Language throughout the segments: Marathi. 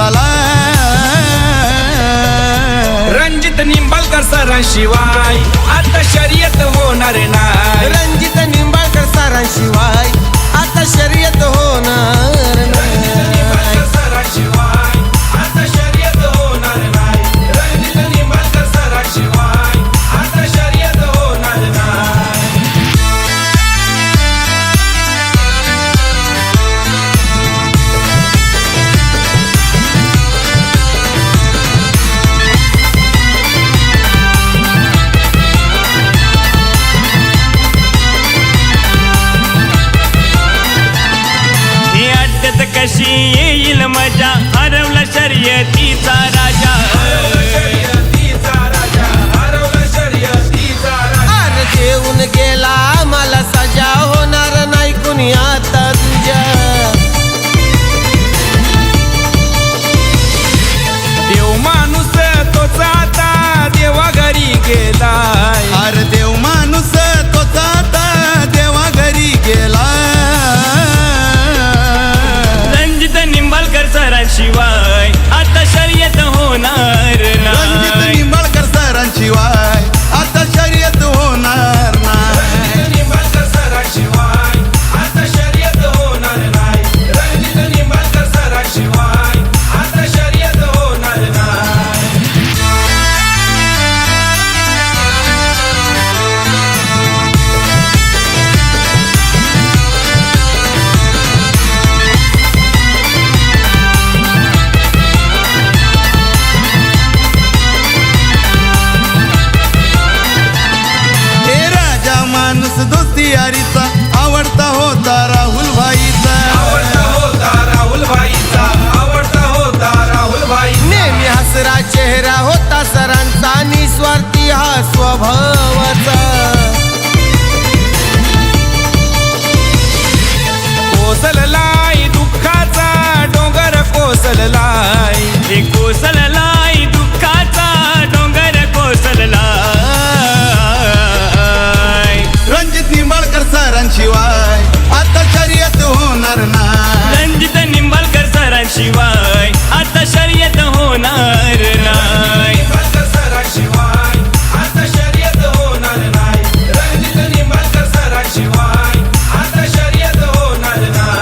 झाला. रणजित निंबाळकर सरांशिवाय आता शर्यत होणार नाही. रणजित निंबाळकर सरांशिवाय आता शर्यत होणार नाही. सरांशिवाय आता शर्यत होणार नाही. रणजित निंबाळकर सरांशिवाय आता शर्यत होणार नाही. कशी येईल मजा हरवला शर्यतीचा राजा. अरे देऊन गेला मला सजा होणार नाही कुणी आता तुझ्या. देव माणूस तोच आता देवा घरी गेलाय. अरे देव माणूस तोच आता देवा घरी गेला. सरांशिवाय आता शर्यत होणार रणजित नाही. निंबाळकर सरांशिवाय आता शर्यत होणार नाही. निंबाळकर सरांशिवाय आता शर्यत होणार नाही. रणजित निंबाळकर सरांशिवाय आता शर्यत होणार नाही. दोस्ती यारीचा आवडता होता राहुल भाईचा. आवडता होता राहुल भाईचा. आवडता होता राहुल भाई. नेहमी हसरा चेहरा होता सरांचा निस्वार्थी हा स्वभावाचा. कोसललाय दुःखाचा डोंगर कोसललाय. हे कोसललाय दुःखाचा डोंगर कोसललाय. रणजित निंबाळकर सरांशिवाय आता शर्यत होणार नाही. रणजित निंबाळकर सरांशिवाय आता शर्यत होणार नाही. निंबाळकर सरांशिवाय आता शर्यत होणार नाही. रणजित निंबाळकर सरांशिवाय आता शर्यत होणार नाही.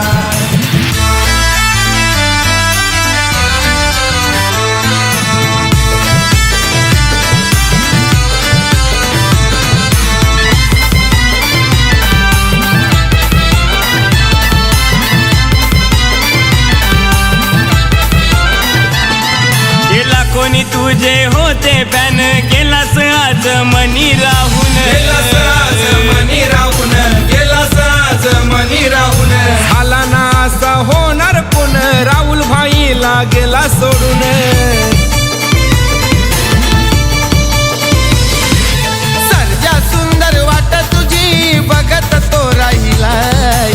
कोणी तुझे होते फॅन गेलास आज मनी राहून. गेलास आज मनी राहून. गेलास आज मनी राहून. झाला ना असा होणार कोण राहुल भाईला गेला सोडून. सर्जा सुंदर वाट तुझी बघत तो राहिला.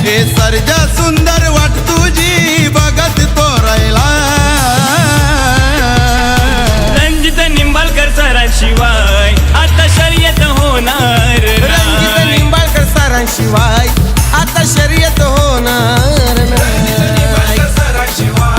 हे सर्जा सुंदर वाट तुझी बघत तो राहिला. निंबाळकर सरांशिवाय आता शर्यत होणार. रणजित निंबाळकर सरांशिवाय आता शर्यत होणार नाही. निंबाळकर सरांशिवाय